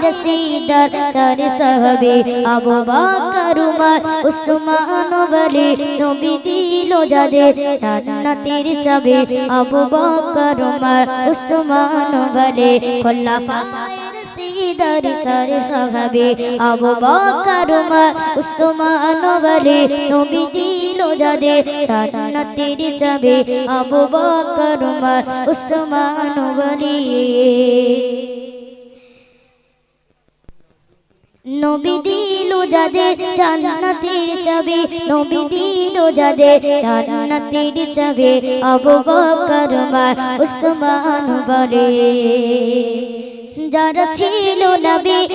রসিদার চারি সাহাবী আবু বকর উমর উসমান ওয়ালি নবী দিল যাদের জান্নাতের চাবি আবু বকর উমর উসমান ওয়ালি খোলাফায়ে রশিদার চারি সাহাবী আবু বকর উমর উসমান ওয়ালি নবী দিল যাদের জান্নাতের চাবি আবু বকর উমর উসমান ওয়ালি নবী দিল যাদের জান্নাতের চাবি নবী দিল যাদের জান্নাতের চাবি আবু বকর উমর উসমান ওয়ালি যারা ছিল নবীর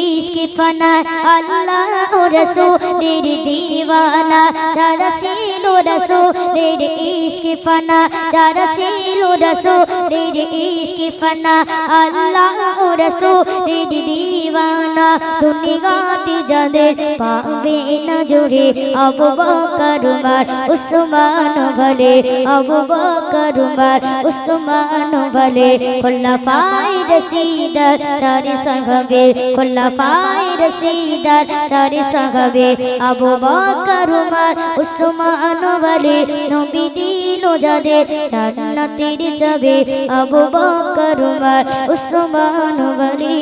ইশকে ফানা আল্লাহ ও রাসূলের দিওয়ানা যারা ছিল রাসূলের ইশকে ফানা যারা ছিল রাসূলের ইশকে ফানা আল্লাহ ও রাসূলের দিওয়ানা দুনিয়াতে যাদের পাবে না জোরে আবু বকর উমর উসমান ওয়ালি আবু বকর উমর উসমান ওয়ালি খোলাফায়ে রশিদার চারি সাহাবী খোলাফায়ে রশিদার চারি সাহাবী আবু বকর উমর উসমান ওয়ালি নবী দিল যাদের জান্নাতের চাবি আবু বকর উমর উসমান ওয়ালি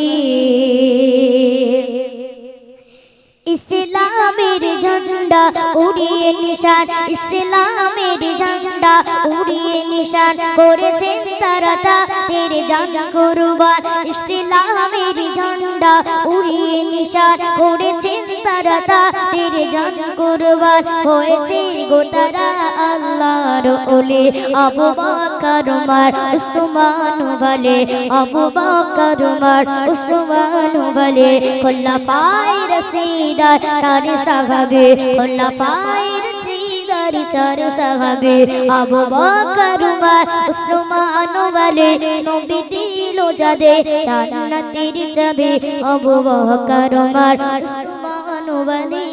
ইসলামের ঝান্ডা উড়িয়ে নিশান ইসলামের ঝান্ডা উড়িয়ে নিশান করেছেন তারা তাদের জান কুরবান ইসলামের ঝান্ডা উড়িয়ে নিশান করেছেন তারা তাদের জান কুরবান হয়েছে গো তারা আল্লাহর ওলি আবু বকর উমর উসমান ওয়ালি আবু বকর উমর উসমান ওয়ালি খোলাফায়ে রশিদার চারি সাহাবী খোলাফায়ে রশিদার চারি সাহাবী আবু বকর উমর উসমান ওয়ালি নবী দিল যাদের জান্নাতের চাবি আবু বকর উমর উসমান ওয়ালি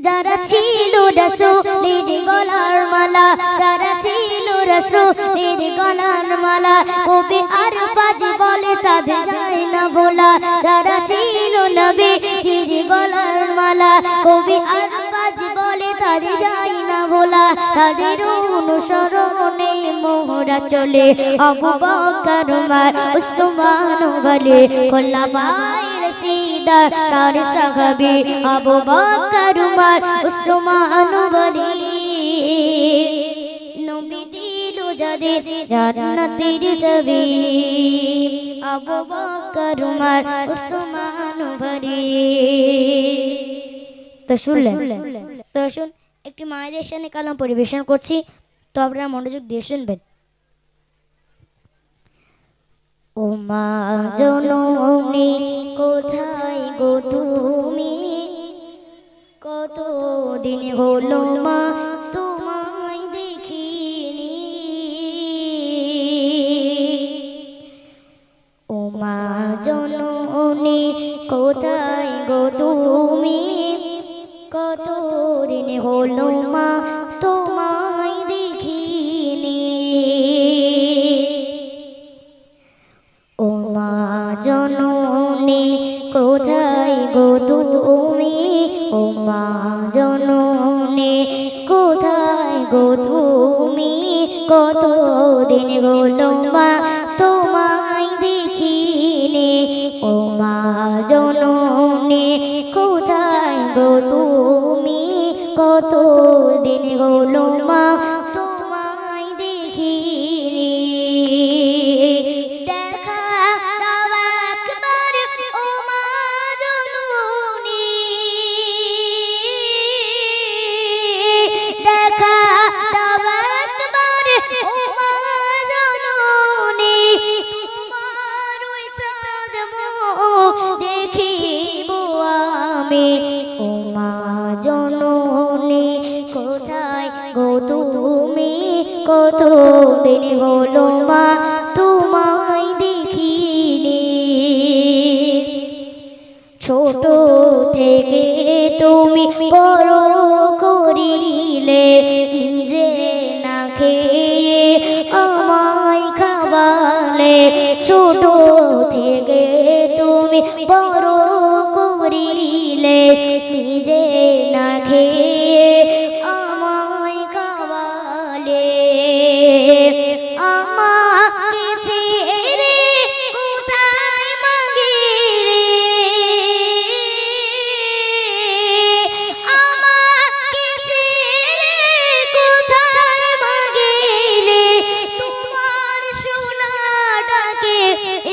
যারা ছিল রাসূলের গলার মালা যারা ছিল রাসূলের গলার মালা কবি আর ফাজি বলে তাদের যায় না ভোলা যারা ছিল নবীজির গলার মালা কবি আর ফাজি বলে তাদের যায় না ভোলা তাদের অনুসরণে মোরা চলে আবু বকর উমর উসমান ওয়ালি খোলাফায়ে রশিদার চারি সাহাবী আবু বকর উমর উসমান ওয়ালি নবী দিল যাদের জান্নাতের চাবি আবু বকর উমর উসমান ওয়ালি তো শুনলেন তো শুন একটি মায়েদের সামনে কালাম পরিবেশন করছি তো আপনারা মনোযোগ দিয়ে শুনবেন ও মা জননী কোথায় গো তুমি কতদিন হলো মা তোমায় দেখিনি ও মা জননী কোথায় গো তুমি কতদিন হলো মা তোমায় দেখিনি ও মা জননী কোথায় গো তুমি ও মা জননী কোথায় গো তুমি কতদিন হলো মা তোমায় দেখিনি ও মা জননী কোথায় গো তুমি কতদিন হলো মা তোমায় দেখিনি দেখা দাও একবার ও মা জননী দেখা দাও একবার ও মা জননী তোমার ওই চাঁদ মুখ দেখিব আমি ও মা জননী কোথায় গো তুমি কতদিন হলো মা তোমায় দেখিনি ছোট থেকে তুমি বড় করিলে নিজে না খেয়ে আমায় খাওয়ালে ছোট থেকে তুমি বড় করিলে নিজে না খেয়ে আমায় খাওয়ালে আমাকে ছেড়ে কোথায় মাগিলে আমাকে ছেড়ে কোথায় মাগিলে তোমার সোনা ডাকে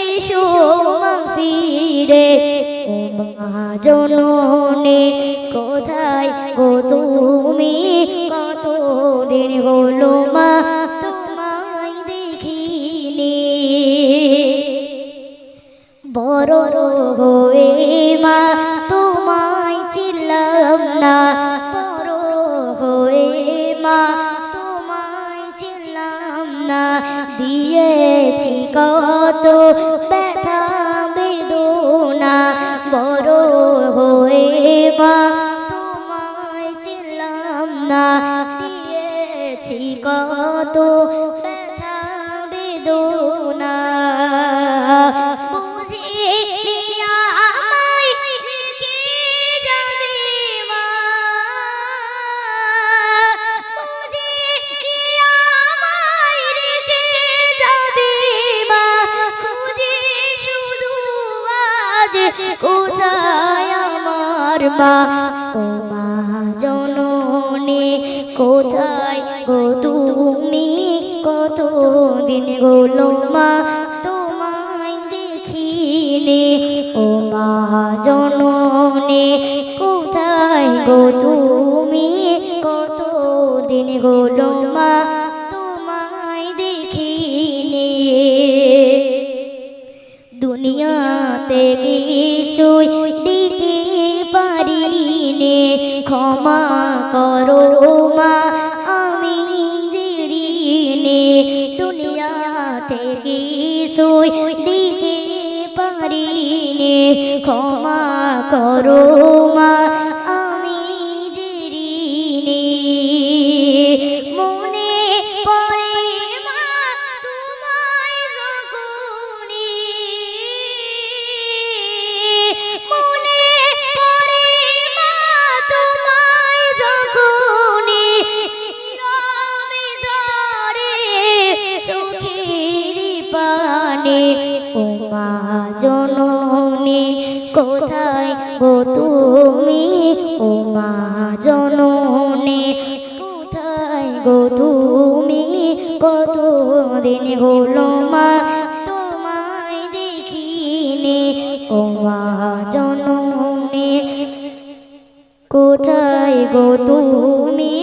এসো মা ফিরে ও মা জননী কোথায় গো তুমি কতদিন হলো মা তোমায় দেখিনি বড় হয়ে মা তোমায় চিনলাম না বড় হয়ে মা তোমায় চিনলাম না দিয়েছি কত ব্যথা বেদনা বড় হয়ে মা তোমায় চিনলাম না দিয়েছি কত ব্যথা বেদনা বুঝিনি আমায় রেখে যাবে মা বুঝিনি আমায় রেখে যাবে মা খুঁজে শুধু আজ কোথায় আমার মা ও মা জননী কোথায় গো তুমি কতদিন হলো মা তোমায় দেখিনি ও মা জননী কোথায় গো তুমি কতদিন হলো মা তোমায় দেখিনি দুনিয়াতে কিছুই দিতে পারিনি ক্ষমা করো মা আমি যে ঋণী দুনিয়াতে কিছুই দিতে পারিনি ক্ষমা করো মা আমি যে ঋণী মনে পড়ে মা তোমায় যখনই মনে পড়ে মা তোমায় যখনই নীরবে ঝরে চোখের পানি ও মা জননী কোথায় গো তুমি ও মা জননী কোথায় গো তুমি কতদিন হলো মা তোমায় দেখিনি ও মা জননী কোথায় গো তুমি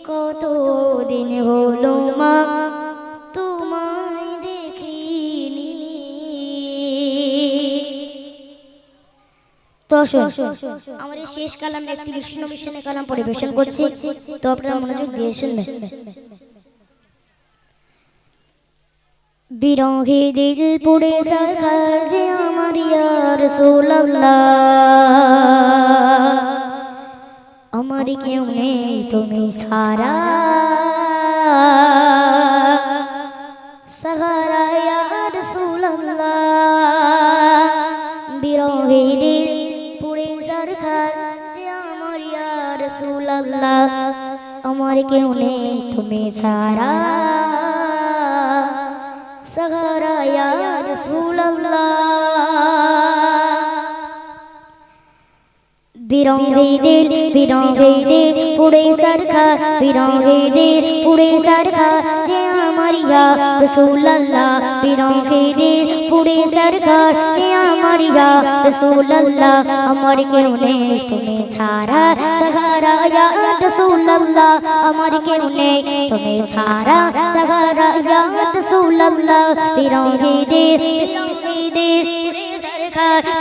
কতদিন হলো মা তোমায় দেখিনি তো আমার এই শেষ কালামে একটি বিষ্ণু মিশনের কালাম পরিবেশন করছি তো আপনারা মনোযোগ দিয়ে শুনবেন বিরহে দিল পুড়ে সাখার যে আমার ইয়া রাসূলুল্লাহ আমার কেউ নেই তুমি সারা সাহারা ইয়া রাসূলুল্লাহ বিরহে দিল পুড়ে সাখার যে আমার ইয়া রাসূলুল্লাহ আমার কেউ নেই তুমি সারা সাহারা ইয়া রাসূলুল্লাহ বিরহে দিল পুড়ে সারখা বিরহে দিল পুড়ে সারখা যে আমার ইয়া রাসূলুল্লাহ বিরহে দিল পুড়ে সারখা যে আমার ইয়া রাসূলুল্লাহ আমার কেউ নেই তুমি ছাড়া সাহারা ইয়া রাসূলুল্লাহ আমার কেউ নেই তুমি ছাড়া সাহারা ইয়া রাসূলুল্লাহ বিরহে দিল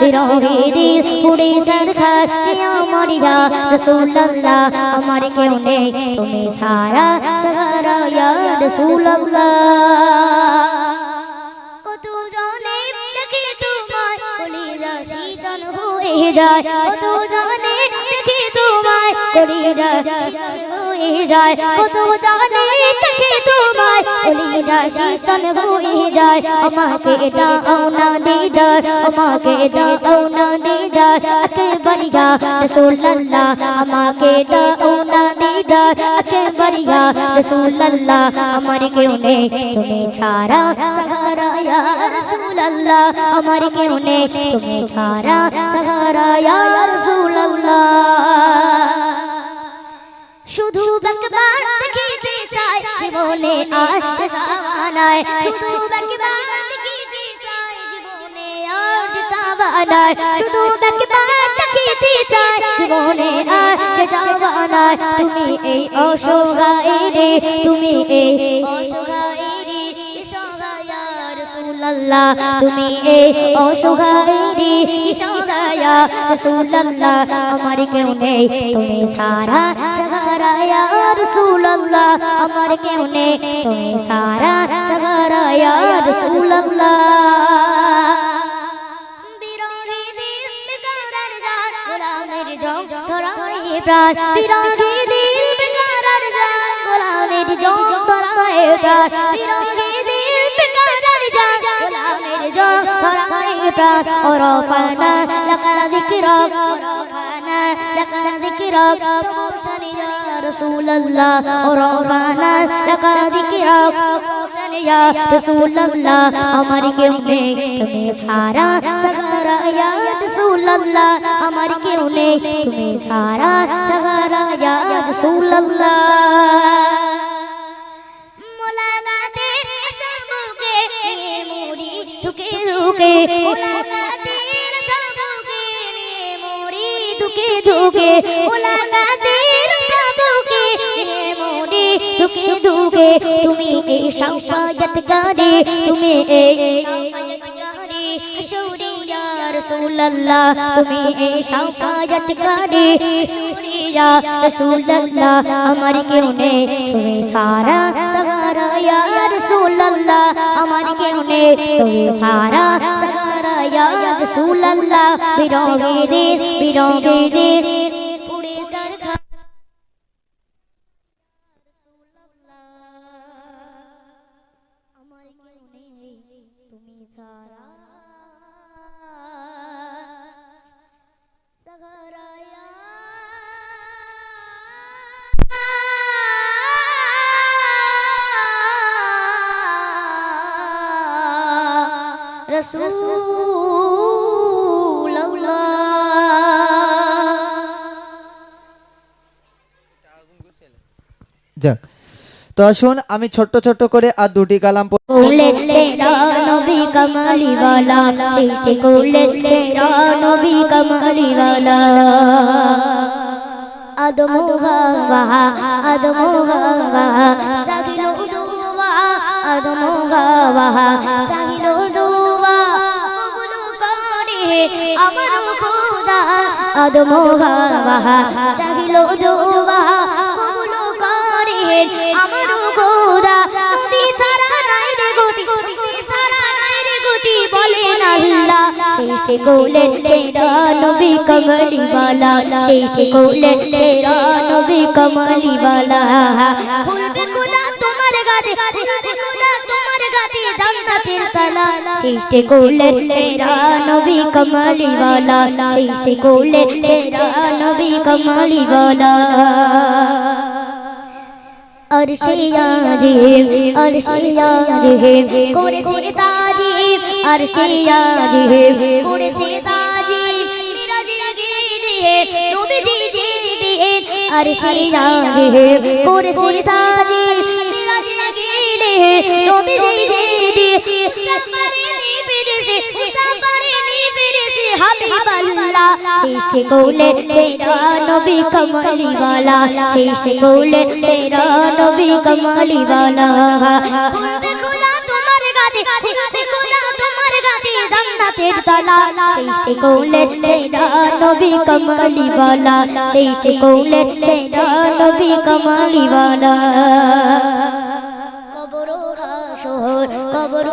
বিরহে দিল পুড়ে সারখার যে আমার ইয়া রাসূলুল্লাহ আমার কেউ নেই তুমি সারা সাহারা ইয়া রাসূলুল্লাহ কত জনে দেখে তোমার কলিজা শীতল হয়ে যায় কত জনে দেখে তোমার কলিজা শীতল হয়ে হয়ে যায় কত জানে দেখে তোমায় কলিজা শীতল হয়ে যায় আমাকে দাও না দিদার আমাকে দাও না দিদার আকবরিয়া রাসূলুল্লাহ আমাকে দাও না দিদার আকবরিয়া রাসূলুল্লাহ আমার কেউ নেই তুমি ছাড়া সাহারা ইয়া রাসূলুল্লাহ আমার কেউ নেই তুমি ছাড়া সাহারা ইয়া রাসূলুল্লাহ শুধু একবার দেখিতে চাই জীবনে আর যাওয়া নাই শুধু একবার দেখিতে চাই জীবনে আর যাওয়া নাই শুধু একবার দেখিতে চাই জীবনে আর যাওয়া নাই তুমি এই অসহায় তুমি এই অসহায় রাসূলুল্লাহ তুমি এই অসহায় ইশারা রাসূলুল্লাহ আমার কেউ নেই তুমি সারা সাহারা ইয়া রাসূলুল্লাহ আমার কেউ নেই তুমি সারা সাহারা ইয়া রাসূলুল্লাহ বিরোধী দিল বেকারার জান গোলামের জং ধরায় প্রাণ বিরোধী দিল বেকারার জান গোলামের জং ধরায় প্রাণ বিরোধী দিল বেকারার জান গোলামের জং ধরায় প্রাণ ওরফানা লাকা যিকরাক ওরফানা লাকা যিকরাক তবশানি ইয়া রাসূলুল্লাহ ওরফানা লাকা যিকরাক তবশানি ইয়া রাসূলুল্লাহ আমার কেউ নেই তুমি ছাড়া সাহারা ইয়া রাসূলুল্লাহ আমার কেউ নেই তুমি ছাড়া সাহারা ইয়া রাসূলুল্লাহ মোলাকাতের আশাবুকে নিয়ে মরি দুকে দুকে মোলাকাতের আশাবুকে নিয়ে মরি দুকে দুকে মোলাকাতের আশাবুকে নিয়ে মরি দুকে দুকে তুমি এই শাফায়াতকারী তুমি এই শাফায়াতকারী হাসুরি ইয়া রাসূলুল্লাহ তুমি এই শাফায়াতকারী হাসুরি ইয়া রাসূলুল্লাহ আমার কেউ নেই তুমি সারা সাহারা ইয়া রাসূলুল্লাহ আমার কেউ নেই তুমি সারা সাহারা ইয়া রাসূলুল্লাহ বিরোধী দিন পুরে সরখা আমার কেউ নেই তুমি সারা সাহারা ইয়া রাসূলুল্লাহ যাক তো আসুন আমি ছোট্ট ছোট্ট করে আর দুটি কালাম করলেন সেরা নবী কামালিওয়ালা সৃষ্টি করলেন সেরা নবী কামালিওয়ালা আদম হাওয়া চাহিল দুয়া আদম হাওয়া চাহিল দুয়া কবুল করে আমার খোদা আদম হাওয়া চাহিল দুয়া কবুল করে আমার খোদা নবী ছাড়া নাই রে গতি নবী ছাড়া নাই রে গতি বলেন আল্লাহ সৃষ্টি করলেন সেরা নবী কামালিওয়ালা সৃষ্টি করলেন সেরা নবী কামালিওয়ালা খুলবে খোদা তোমার গাতে খুলবে খোদা তোমার গাতে জান্নাতের তালা সৃষ্টি করলেন সেরা নবী কামালিওয়ালা সৃষ্টি করলেন সেরা নবী কামালিওয়ালা अरशे आज़ीम करेছে তাজিম अरशे आज़ीम করেছে তাজিম মিরাজে গিয়ে নবীজি দিয়ে अरशे आज़ीम করেছে তাজিম মিরাজে গিয়ে নবীজি দিয়ে মুসাফিরে নিবিরছে হাবিবাল্লাহ সৃষ্টি করলেন সেরা নবী কামালিওয়ালা সৃষ্টি করলেন সেরা নবী কামালিওয়ালা খুলবে খোদা তোমার গাতে খুলবে খোদা তোমার গাতে জান্নাতের তালা সৃষ্টি করলেন সেরা নবী কামালিওয়ালা সৃষ্টি করলেন সেরা নবী কামালিওয়ালা কবর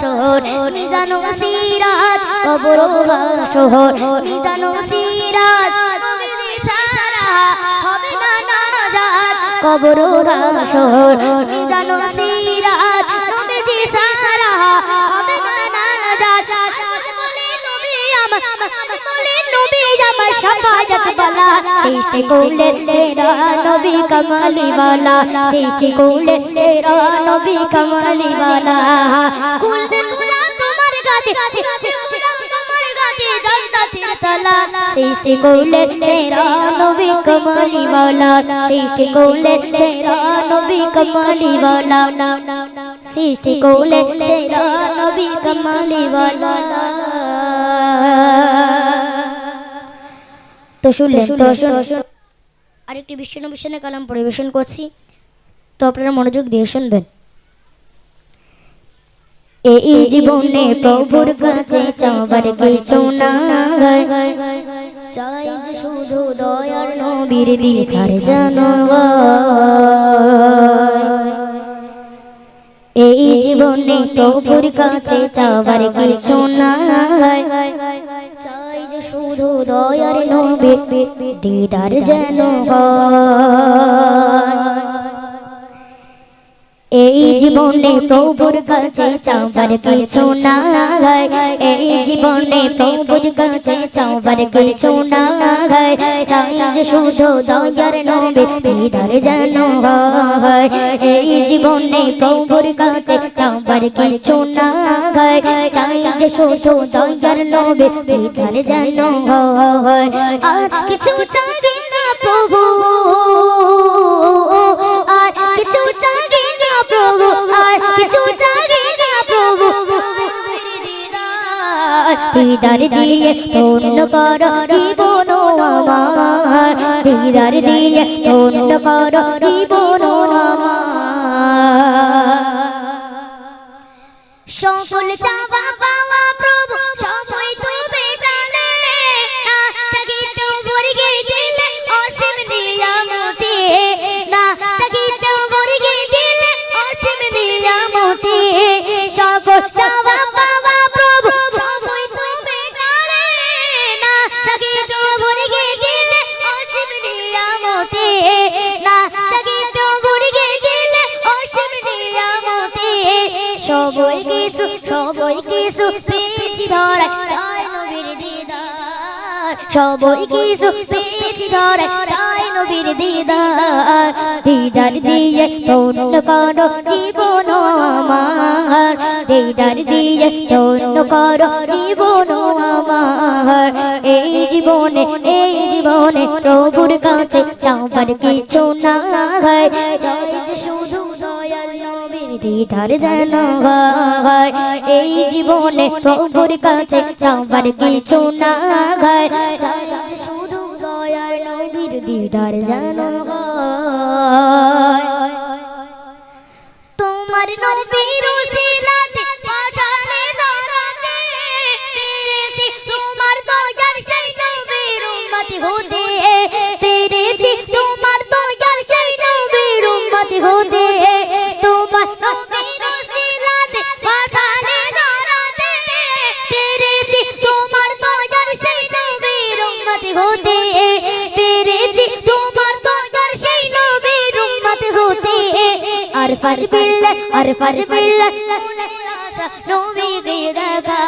শহর মিজানো সিরাত কবর শহর মিজানো সিরাত নবীজি সারা হবে না নাজাত কবর হাসর জানো সিরাত নবীজি সারা হবে নাজাত বলে নবী আমার শাফায়াত বালা সৃষ্টি করলে তেরা নবী কমলি वाला সৃষ্টি করলে তেরা নবী কমলি वाला কুল খুদা তোমার গাতে তোমার গাতে জান্নাতের তালা সৃষ্টি করলে তেরা নবী কমলি वाला সৃষ্টি করলে তেরা নবী কমলি वाला সৃষ্টি করলে তেরা নবী কমলি वाला তো শুনলেন তো আরেকটি বিশ্বনবী কালাম পরিবেশন করছি, তো আপনারা মনোযোগ দিয়ে শুনবেন। এই জীবনে প্রভুর কাছে চাওয়ার কিছু নাই, চাই যে শুধু দয়ার নবীর দিদার জানবা। এই জীবনে প্রভুর কাছে চাওয়ার কিছু নাই, চাই যে শুধু দয়ার নবীর দিদার যেন হয়। এই জীবনে প্রভুর কাছে চাওয়ার কিছু নাই, এই জীবনে প্রভুর কাছে চাওয়ার কিছু নাই, চাই যে শুধু দয়ার নবীর দিদার যেন হয়। এই জীবনে প্রভুর কাছে চাওয়ার কিছু নাই, চাই যে শুধু দয়ার নবীর দিদার যেন হয়। আর কিছু চাই না প্রভু, আর কিছু চাই না প্রভু, আর কিছু চাই না প্রভু, দিদার দিয়ে ধন্য কর জীবন আমার, দিদার দিয়ে ধন্য কর জীবন আমার। সকল চাওয়া পাওয়া প্রভু সবই তুমি টানে, না চাকিতে ভরগে দিলে অসীম নিয়ামতে, না চাকিতে ভরগে দিলে অসীম নিয়ামতে। সকল চাওয়া পাওয়া প্রভু সবই তুমি টানে, না চাকিতে ভরগে দিলে অসীম নিয়ামতে, না চাকিতে ভরগে দিলে অসীম নিয়ামতে। সবই কিছু পেয়েছি ধরায় চাই নবীর দিদার, সবই কিছু পেয়েছি ধরায় চাই নবীর দিদার, দিদার দিয়ে ধন্য কর জীবন আমার, দিদার দিয়ে ধন্য কর জীবন আমার। এই জীবনে প্রভুর কাছে চাওয়ার কিছু নাই, চাই যে শুধু দয়ার নবীর দিদার যেন হয়। এই জীবনে প্রভুর কাছে চাওয়ার কিছু নাই, চাই যে শুধু দয়ার নবীর দিদার যেন হয়। তোমার নবীর উসিলাতে পাঠালে ধরাতে পেরেছি, তোমার দয়ার সেই নবীর উম্মতি হতে পেরেছি, তোমার দয়ার সেই নবীর উম্মতি হতে। তোমার নবীর উসিলাতে পাঠালে ধরাতে পেরেছি, তোমার দয়ার সেই নবীর উম্মতি হতে পেরেছি, তোমার দয়ার সেই নবীর উম্মতি হতে। আর ফাজ বিল্লাহ মনের আশা নবীকে দেখা,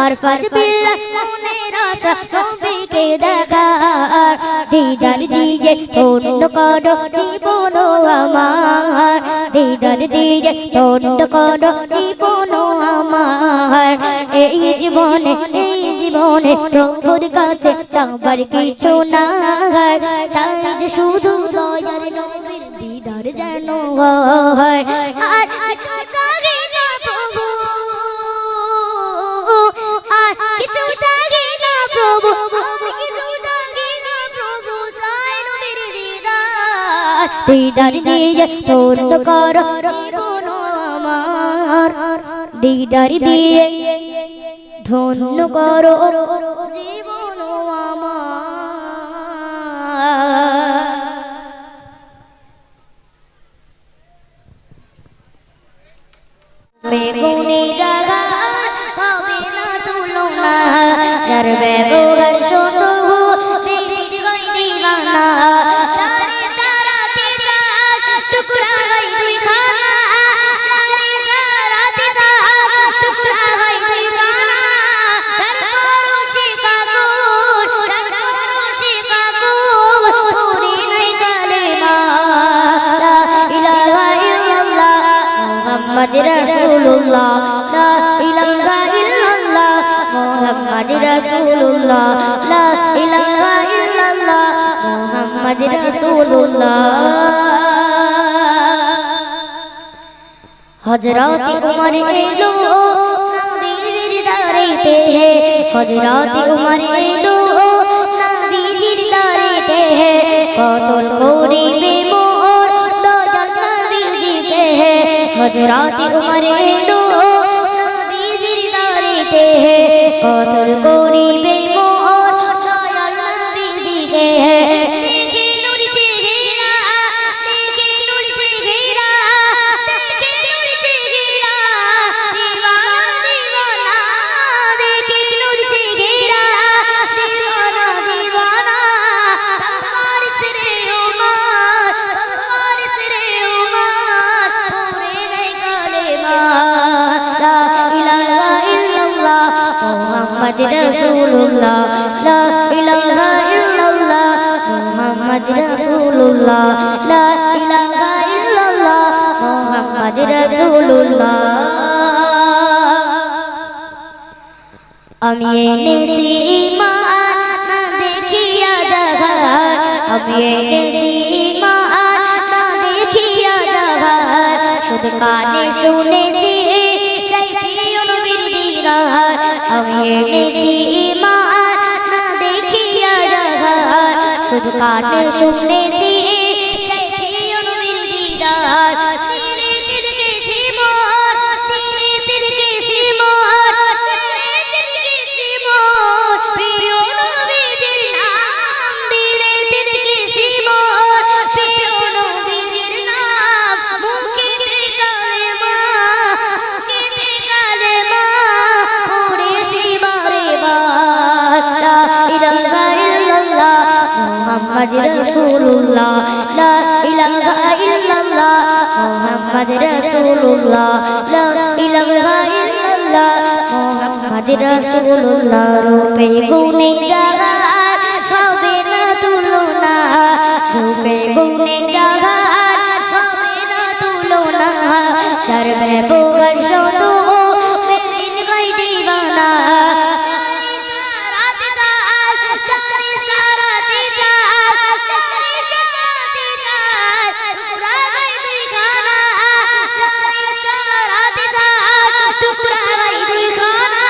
আর ফাজ বিল্লাহ মনের আশা নবীকে দেখা, দিদার দিয়ে ধন্য কর জীবন আমার, দিদার দিয়ে ধন্য কর জীবন আমার। এই জীবনে প্রভুর কাছে চাওয়ার কিছু নাই, চাই যে শুধু দয়ার নবীর দিদার যেন হয়। আর কিছু চাই না প্রভু, আর কিছু চাই না প্রভু, কিছু চাই না প্রভু, চাই নবীর দিদার, দিদার দিয়ে ধন্য কর জীবন আমার, দিদার দিয়ে ধন্য কর জীবন আমার। বেগুনি জায়গা হবে না তুলনা, যার ব্যবহার শত দিবানা, তার সারাতে রাসূলুল্লাহ লা ইলাহা ইল্লাল্লাহ মুহাম্মাদুর রাসূলুল্লাহ হযরত উমর এলো নবীজির দারেতে হে হযরত উমর এলো নবীজির দারেতে হে কতল করিবে মোর দয়াল নবীজিকে হে হযরত উমর এলো নবীজির দারেতে হে কতল করিবে মোর দয়াল নবীজিকে হে দেখে নূর চেহারা দেখে নূর চেহারা দেখে নূর চেহারা দিওয়ানা দিওয়ানা দেখে নূর চেহারা দিওয়ানা দিওয়ানা তলওয়ার ছেড়ে উমর তলওয়ার ছেড়ে উমর পড়ে নেই কালেমা লা ইলাহা ইল্লাল্লাহ মুহাম্মাদুর রাসূলুল্লাহ লা ইলাহা ইল্লাল্লাহ মুহাম্মাদুর রাসূলুল্লাহ লা ইলাহা ইল্লাল্লাহ মুহাম্মাদুর রাসূলুল্লাহ আমি এনেছি ঈমান না দেখিয়া জাগার আমি এনেছি ঈমান না দেখিয়া জাগার শুধু কানে শুনেছি চাই প্রিয় নবীর দিদার আমি এনেছি ঈমান না দেখিয়া জাগার শুধু কানে শুনেছি চাই প্রিয় নবীর দিদার তিরে তিরকেছি মোর তিরে তিরকেছি মোর তিরে তিরকেছি মোর প্রিয় নবীজির নাম দিলে তিরকেছি মোর প্রিয় নবীজির নাম মুখেতে কালেমা পড়েছি বারে বার লা ইলাহা ইল্লাল্লাহ মুহাম্মাদুর রাসূলুল্লাহ লা ইলাহা ইল্লাল্লাহ মুহাম্মাদুর রাসূলুল্লাহ লা ইলাহা ইল্লাল্লাহ মুহাম্মাদুর রাসূলুল্লাহ রূপে গুণে জাগার হবে না তুলনা রূপে গুণে জাগার হবে না তুলনা তার ব্যবহার শুধু বেদিন গাই দিবানা তারি সারাতে চাল তারি সারাতে চাল তারি সারাতে চাল টুকরা গাই দুই খানা তারি সারাতে চাল টুকরা গাই দুই খানা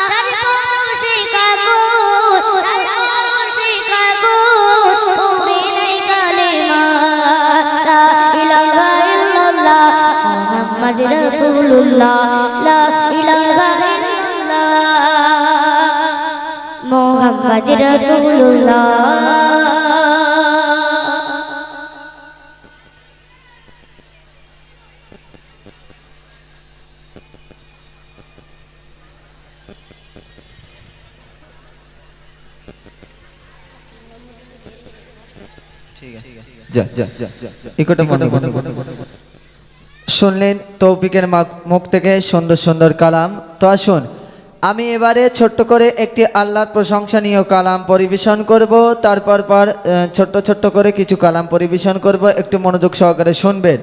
তার পরশে কাকুর তার পরশে কাকুর পড়ে নাই কালেমা লা ইলাহা ইল্লাল্লাহ মুহাম্মাদুর রাসূলুল্লাহ লা ইলাহা ইল্লাল্লাহ মুহাম্মাদুর রাসূলুল্লাহ শুনলেন তৌফিকের মুখ থেকে সুন্দর সুন্দর কালাম। তো আসুন আমি এবারে ছোট্ট করে একটি আল্লাহর প্রশংসনীয় কালাম পরিবেশন করব, তারপর ছোট্ট ছোট্ট করে কিছু কালাম পরিবেশন করব, একটু মনোযোগ সহকারে শুনবেন।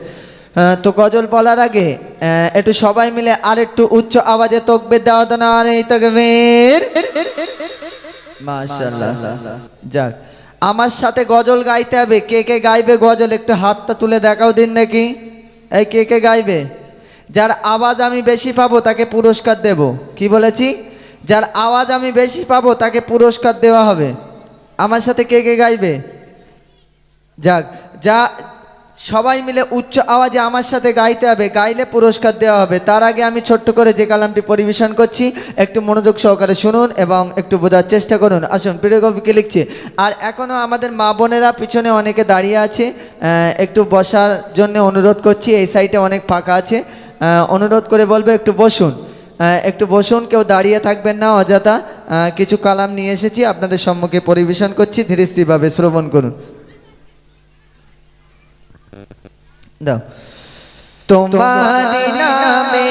তো গজল বলার আগে একটু সবাই মিলে আর একটু উচ্চ আওয়াজে তাকবীর দাও তো না, এই তাকবীর মাশাআল্লাহ। যাক, আমার সাথে গজল গাইতে হবে। কে কে গাইবে গজল একটু হাতটা তুলে দেখাও দিন নাকি। এই কে কে গাইবে? যার আওয়াজ আমি বেশি পাবো তাকে পুরস্কার দেব। কি বলেছি? যার আওয়াজ আমি বেশি পাবো তাকে পুরস্কার দেওয়া হবে। আমার সাথে কে কে গাইবে? যাক, যা সবাই মিলে উচ্চ আওয়াজে আমার সাথে গাইতে হবে, গাইলে পুরস্কার দেওয়া হবে। তার আগে আমি ছোট্ট করে যে কালামটি পরিবেশন করছি একটু মনোযোগ সহকারে শুনুন এবং একটু বোঝার চেষ্টা করুন। আসুন, প্রিয় কবিকে লিখছি। আর এখনও আমাদের মা বোনেরা পিছনে অনেকে দাঁড়িয়ে আছে, একটু বসার জন্য অনুরোধ করছি। এই সাইডে অনেক ফাঁকা আছে, অনুরোধ করে বলবে একটু বসুন, একটু বসুন, কেউ দাঁড়িয়ে থাকবেন না অযথা। কিছু কালাম নিয়ে এসেছি আপনাদের সম্মুখে পরিবেশন করছি, ধীরে স্থিরভাবে শ্রবণ করুন। দাও। তোমার নামে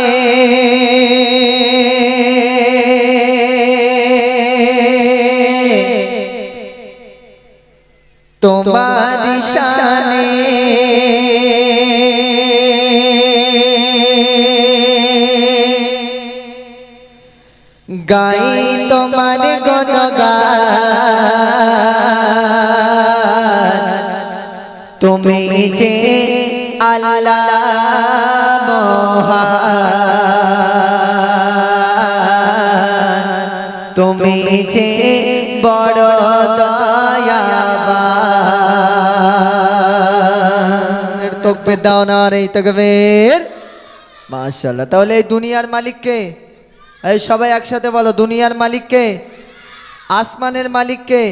তোমার শানে গাই তোমার গুণগান তুমি যে আল্লাহ মহান, তুমি যে বড় দয়াবান। তকবীর দাও না রে তকবীর। মাশাআল্লাহ। তাহলে এই দুনিয়ার মালিক কে? এই সবাই একসাথে বলো, দুনিয়ার মালিক কে? আসমানের মালিক কে?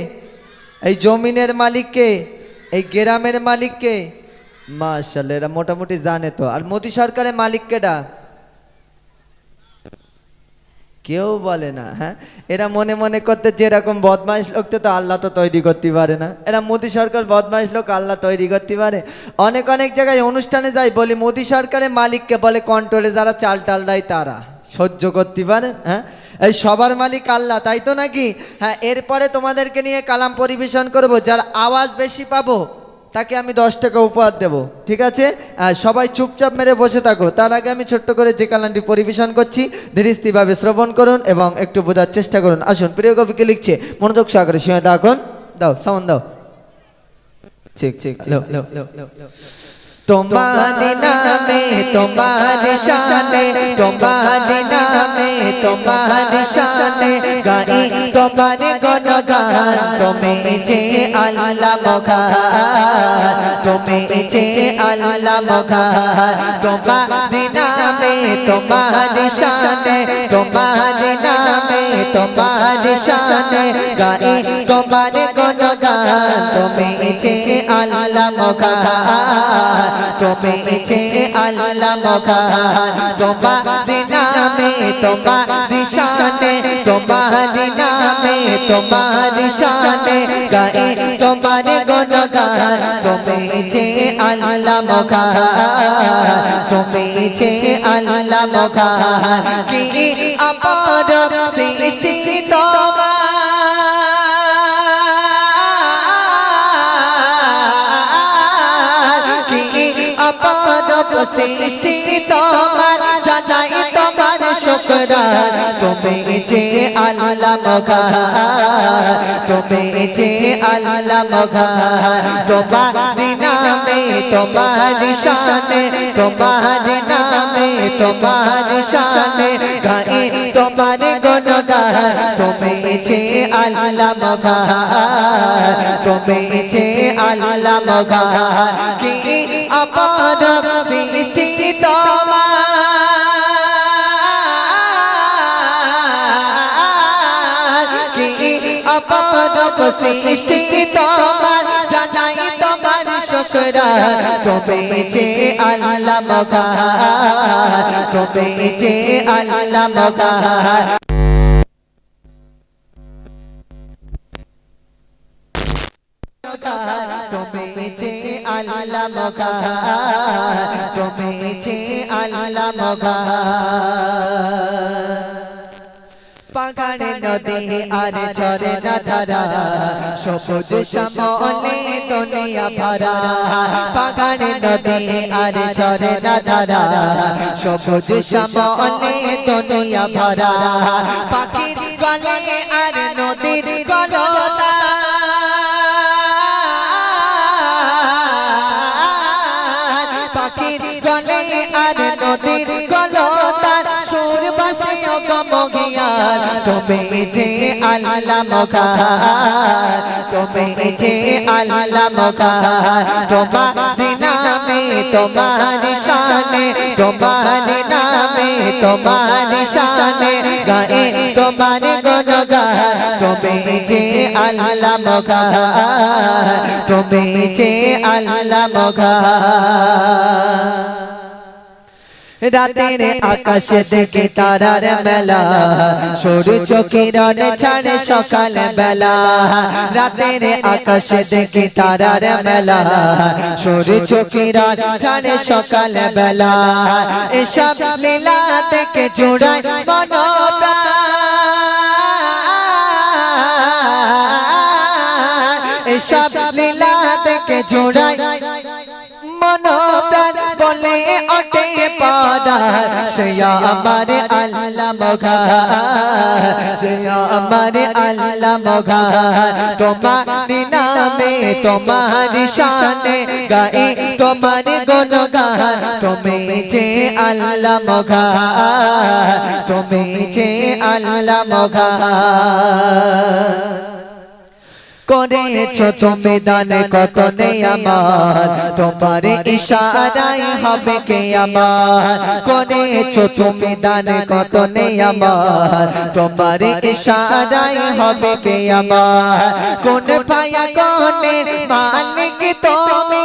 এই জমিনের মালিক কে? এই গ্রামের মালিক কে? মাশাআল্লাহ, এরা মোটামুটি জানে তো। আর মোদি সরকারের মালিক কেডা? কেউ বলে না। হ্যাঁ, এরা মনে মনে করতে যেরকম বদমাইশ লোকতে তো আল্লাহ তো তৈরি করতে পারে না। এরা মোদি সরকার বদমাইশ লোক, আল্লাহ তৈরি করতে পারে? অনেক অনেক জায়গায় অনুষ্ঠানে যাই, বলি মোদি সরকারের মালিককে, বলে কন্ট্রোলে যারা চাল টাল দেয় তারা। সহ্য করতে পারেন? হ্যাঁ, এই সবার মালিক আল্লাহ, তাই তো নাকি? হ্যাঁ, এরপরে তোমাদেরকে নিয়ে কালাম পরিবেশন করব। যার আওয়াজ বেশি পাবো তাকে আমি 10 টাকা উপহার দেব, ঠিক আছে? সবাই চুপচাপ মেরে বসে থাকো। তার আগে আমি ছোট্ট করে যে কালামটি পরিবেশন করছি ধীরস্থিরভাবে শ্রবণ করুন এবং একটু বোঝার চেষ্টা করুন। আসুন, প্রিয় কবিকে লিখছে, মনোযোগ সহকারে শুনে থাকুন। দাও সাউন্ড দাও। ঠিক ঠিক। তোমার নামে তোমার শানে, তোমার নামে তোমার শানে গাই তোমার গুণগান। তুমি যে আল্লাহ মহান, তুমি যে আল্লাহ মহান। তোমার নামে তোমার শানে, তোমার নামে তোমার শানে গাই তোমার গুণগান। তুমি যে আল্লাহ মহান, তুমি যে আল্লাহ মহান। তোমার নামে তোমার শানে, তোমার নামে তোমার শানে গায়ে তোমার গুণগান। তুমি যে আল্লাহ মহান, তুমি যে আল্লাহ মহান। কি অপার সৃষ্টি তোমার, সৃষ্টি তোমার, জানাই তোমার শুকরান। তুমি যে আল্লাহ মহান, তুমি যে আল্লাহ মহান। তোমার নামে তোমার শানে, তোমার নামে তোমার শানে গায়ে তোমার গুণগান। তুমি যে আল্লাহ মহান, তুমি যে আল্লাহ মহান। কি অপার সৃষ্টি তোমার, কি অপার সৃষ্টি তোমার, জানাই তোমার শুকরান। তুমি যে আল্লাহ মহান, তুমি যে আল্লাহ মহান। তুমি যে আল্লাহ মহান, তুমি যে আল্লাহ মহান। পাহাড়ে নদী আর ঝরনা ধারা, সবুজ শ্যামলে দুনিয়া ভরা। পাহাড়ে নদী আর ঝরনা ধারা, সবুজ শ্যামলে দুনিয়া ভরা। পাখির গলে আর নদীর কলতা, পাখির গলে আর নদীর কলতা, সুর বাসে গমগিয়ার। তুমি যে আল্লাহ মহান, তুমি যে আল্লাহ মহান। তোমার নামে তোমার শানে, তোমার নামে তোমার শানে গায়ে তোমার গুণগান। তুমি যে আল্লাহ মহান, তুমি যে আল্লাহ মহান। রাতের আকাশে দেখে তারার মেলা, সূর্য কিরণ ছাড়ে সকাল বেলা। রাতের আকাশে দেখে তারার মেলা, সূর্য কিরণ ছাড়ে সকাল বেলা। এসব লীলা দেখে জোড়ায় মনোপ্রাণ, এসব লীলা দেখে জোড়ায় মন প্রাণ বলে ওঠে পরার সে আমার আল্লাহ মগার সে আমার আল্লাহ মগার তোমার নামে তোমার শানে গাই তোমার গুণগান তুমি যে আল্লাহ মগার তুমি যে আল্লাহ মগার করেছো তুমি দান কত নেয়ামত তোমার ইশারায় হবে কিয়ামত করেছো তুমি দান কত নেয়ামত তোমার ইশারায় হবে কিয়ামত কোন পায়া কোনের মালিক তুমি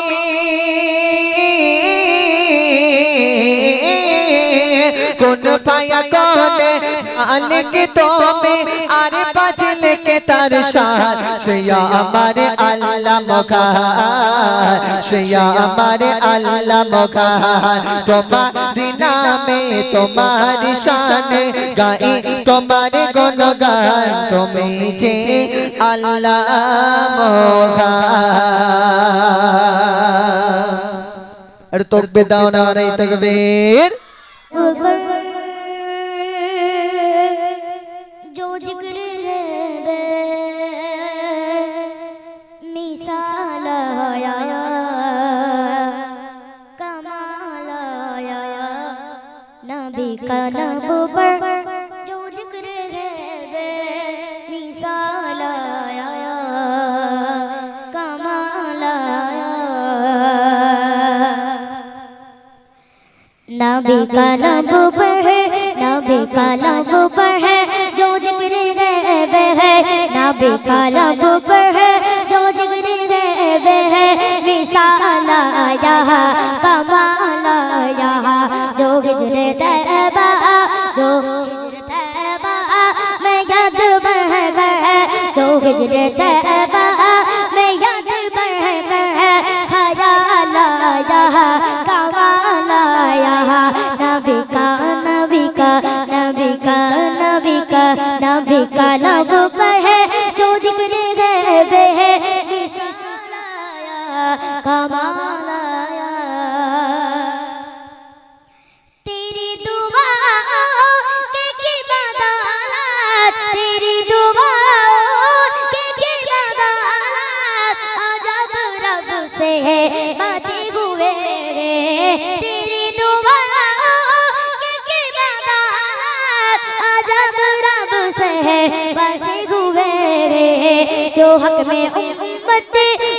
কোন পায়া কোনের মালিক তুমি আরে পাজলে কে তার শান সে আমার আল্লাহ মগার সে আমার আল্লাহ মগার তোমার নামে তোমার শানে গাই তোমার গুণগান তুমি যে আল্লাহ মগার তকবে দাও না রে তকবীর जो जिक्र है बे मिसाल आया कमाल आया नबी का नब पर जो जिक्र है बे मिसाल आया कमाल आया नबी का लब पर है नबी का लब पर है जो जिक्र गैब है नबी का लब पर है जो जिक्र गैब है मिसाल आया कमाल आया जो हिजर तैबा जो हिजर तैबा मैं याद बढ़ गए जो हिजर तैबा मैं याद बढ़ गए ख्याल आया कमाल आया नबी का नबी का नबी का नबी का नबी का लब पर है जो जिक्र गैब है मिसाल आया कमाल आया तेरी दुआ के बदौलत तेरी दुआ के बदौलत अजब रब से है बचे हुए तेरी दुआ के बदौलत अजब रब से है बचे हुए जो हक में उम्मत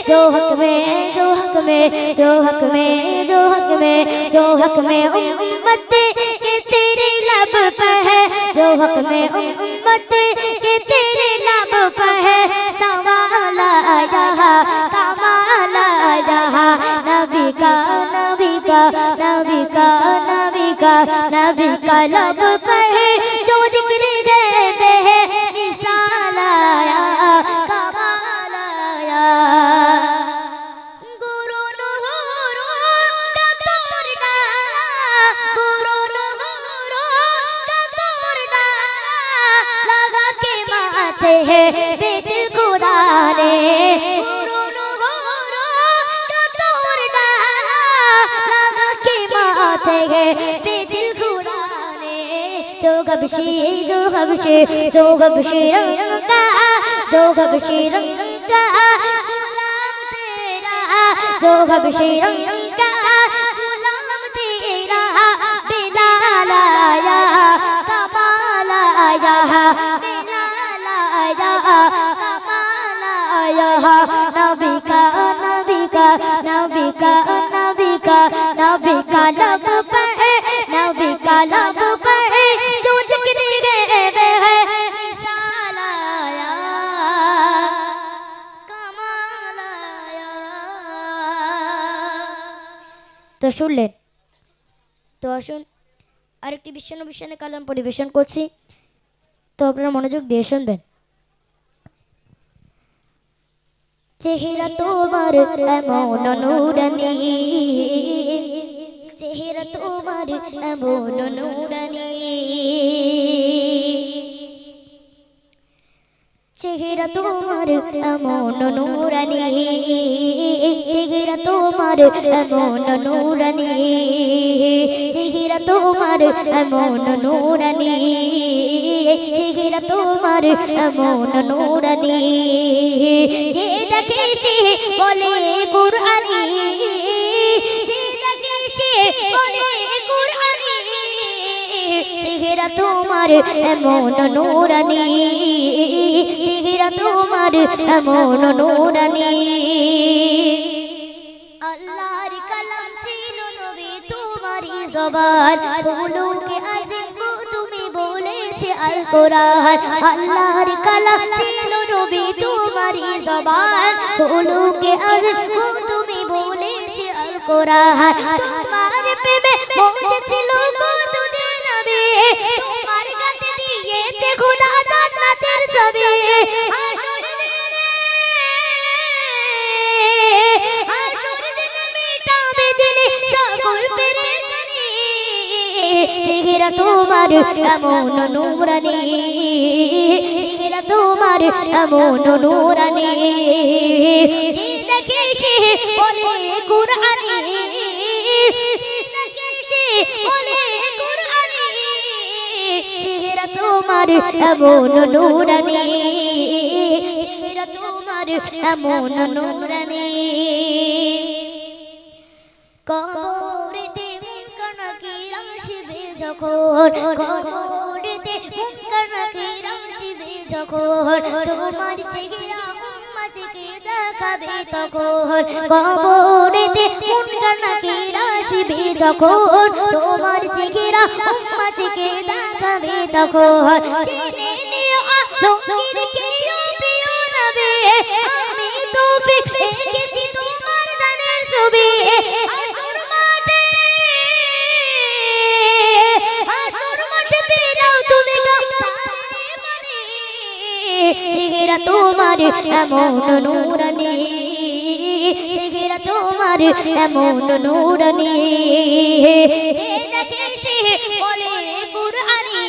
जो हक में जो हक में जो हक में जो हक में जो हक में उम्मत के तेरे लब पर है जो हक में उम्मत के तेरे लब पर है सवाल आया कमाल आया नबी का नबी का नबी का नबी का नबी का लब पर है जो जिक्र गैब है मिसाल आया कमाल आया गुरु नूरो का तोरना गुरु नूरो का तोरना लगा के माथे है बेदिल खुदा ने गुरु नूरो का तोरना लगा के माथे है बेदिल खुदा ने जो गबशी जो गबशी जो गबशी रंग का जो गबशी रंग का गुलाम तेरा जो गबशी रंग का गुलाम तेरा बिलाल आया कमाल आया बिलाल आया कमाल आया नबी का नबी का नबी का नबी का नबी का लब पर नबी का लब पर जो जिक्र गैब है मिसाल आया कमाल आया তো শুনলেন তো আসুন আরেকটি বিশ্বনবী কালাম পরিবেশন করছি তো আপনারা মনোযোগ দিয়ে শুনবেন চেহারা তোমার এমন নুরানি চেহারা তোমার এমন নুরানি চেহারা তোমার এমন নূরানি, চেহারা তোমার এমন নূরানি, চেহারা তোমার এমন নূরানি, চেহারা তোমার এমন নূরানি, যে দেখে সে বলে কুরআনি, যে দেখে সে বলে কুরআনি, চেহারা তোমার এমন নূরানি, চেহারা তোমার এমন নূরানি। আল্লাহর কালাম ছিল নবী তোমারই জবান, খুলুকে আজিম গো তুমি বলেছে আল কোরআন। আল্লাহর কালাম ছিল নবী তোমারই জবান, খুলুকে আজিম গো তুমি বলেছে আল কোরআন। তোমার প্রেমে মজে ছিল গো তুঝে নবী, তোমার কাছে দিয়েছে খোদা জান্নাতের ছবি। হাসর দিনে, হাসর দিনে মিটাবে যিনি সকল পেরেশানি, চেহারা তোমার এমন নূরানি, চেহারা তোমার এমন নূরানি, যে দেখে সে বলে কুরআনি, যে দেখে সে বলে কুরআনি, চেহারা তোমার এমন নূরানি, চেহারা তোমার এমন নূরানি। কবরেতে মুনকার নাকির আসবে যখন, কবরেতে মুনকার নাকির আসবে যখন, তোমার চেহারা উম্মতকে দেখাবে তখন। কবরেতে মুনকার নাকির আসবে যখন, তোমার চেহারা উম্মতকে দেখাবে তখন। জেনে নিও আলমগীর কেউ প্রিয় নবী, আমি তৌফিক এঁকেছি তোমার দানের ছবি। হাসর মাঠে, হাসর মাঠে পেলাও তুমি কাউসারের পানি, চেহারা তোমার এমন নূরানি, চেহারা তোমার এমন নূরানি, যে দেখে সে বলে কুরআনি,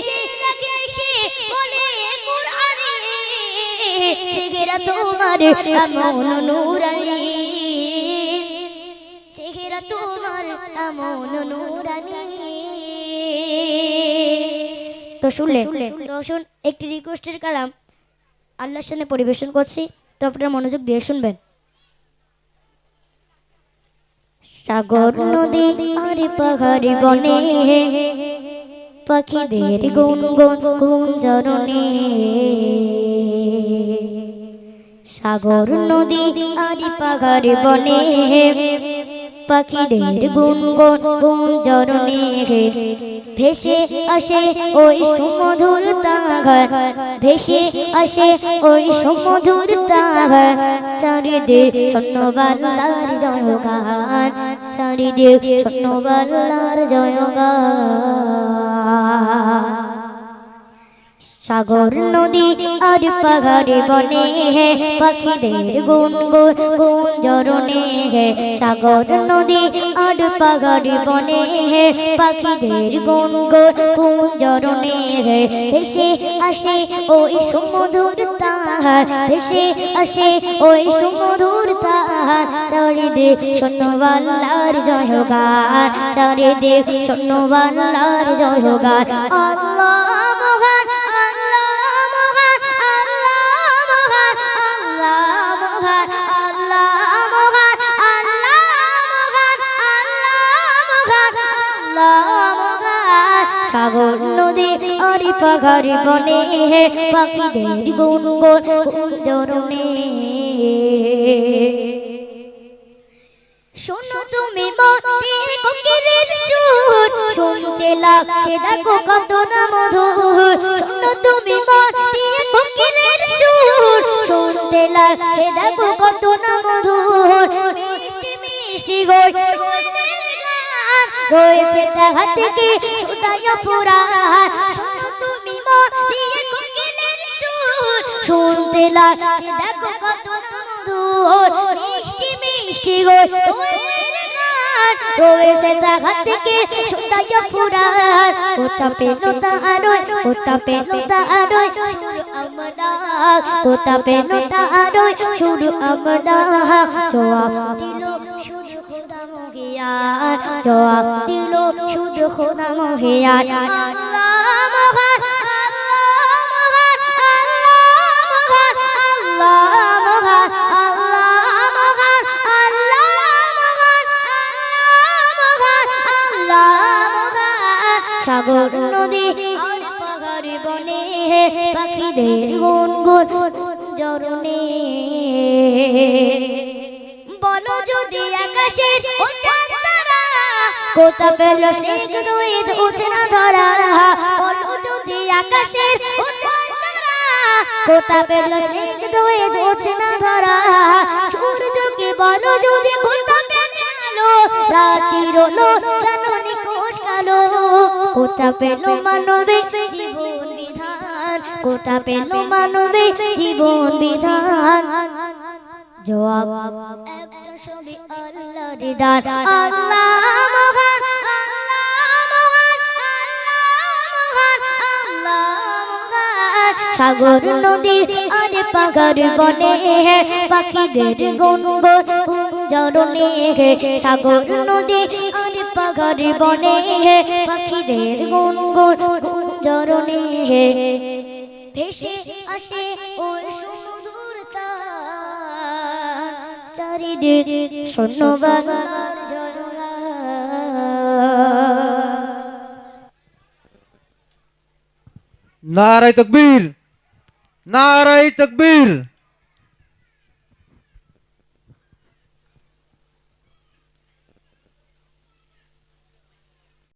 যে দেখে সে বলে কুরআনি, চেহারা তোমার এমন নূরানি, চেহারা তোমার এমন নূরানি। তো শুনলে, তো শুন একটি রিকোয়েস্টের কালাম আল্লাহর সামনে পরিবেশন করছি, তো আপনারা মনোযোগ দিয়ে শুনবেন। সাগর নদী আর পাহাড় বনে, পাখিদের গুনগুন গুঞ্জরণে, সাগর নদী আর পাহাড় বনে, পাখিদের গুনগুন গুঞ্জরণে, ভেসে আসে ওই সুমধুর তাহার, ভেসে আসে ওই সুমধুর তাহার, চারিদিক স্বর্ণবালার জয়গান, চারিদিক স্বর্ণবালার জয়গান। সাগর নদী আর পাহাড় বনে, পাখিদের গুনগুন গুঞ্জরণে, সাগর নদী আর পাহাড় বনে, পাখিদের গুনগুন গুঞ্জরণে, ভেসে আসে ওই সুমধুর তাহার, ভেসে আসে ওই সুমধুর তাহার, চারিদিক স্বর্ণবালার জয়গান, চারিদিক স্বর্ণবালার জয়গান। আল্লাহ মহান, সাগর নদী আর পাহাড় বনে, পাখিদের গুনগুন গুঞ্জরণে। শোনো তুমি মনে কোকিলের সুর, শুনতে লাগছে দেখো কত না মধুর। শোনো তুমি মনে কোকিলের সুর, শুনতে লাগছে দেখো কত না মধুর। মিষ্টি মিষ্টি কোকিলের গান রয়েছে তাহা থেকে সুদায় ফুরান। শোনো তুমি মনে কোকিলের সুর, শুনতে লাগছে দেখো কত না মধুর। মিষ্টি মিষ্টি কোকিলের গান রয়েছে তাহা থেকে সুদায় ফুরান। ওটা পেলো তারই, ওটা পেলো তারই, কোথা পেল তারই শুধু আমরা জবাব দিল শুধু খোদা মহিয়ান জবাব দিল শুধু খোদা মহিয়ান আল্লাহ মহান সাগর নদী আর পাহাড় বনে পাখিদের গুনগুন জরনে বলো যদি আকাশের চাঁদতারা কোথা পেল স্নিগ্ধ জোছনা ধরা বলো যদি আকাশের চাঁদতারা কোথা পেল স্নিগ্ধ জোছনা ধরা সূর্যকে বলো যদি কোথা পেল আলো রাতের আলো কেন নিকোষ কালো কোথা পেল মানবে জীবন বিধান কোথা পেল মানবে জীবন বিধান জবাব একটা ছবি আল্লাহর দান আল্লাহ মহান সাগর নদী আর পাহাড় বনে পাখিদের গুনগুন জরনে সাগর নদী আর পাহাড় বনে পাখিদের গুনগুন জরনে ভেসে আসে ওই সুমধুর তান চারিদিক শূন্যবানার ঝরনা নারায়ে তাকবীর, নারায়ে তাকবীর।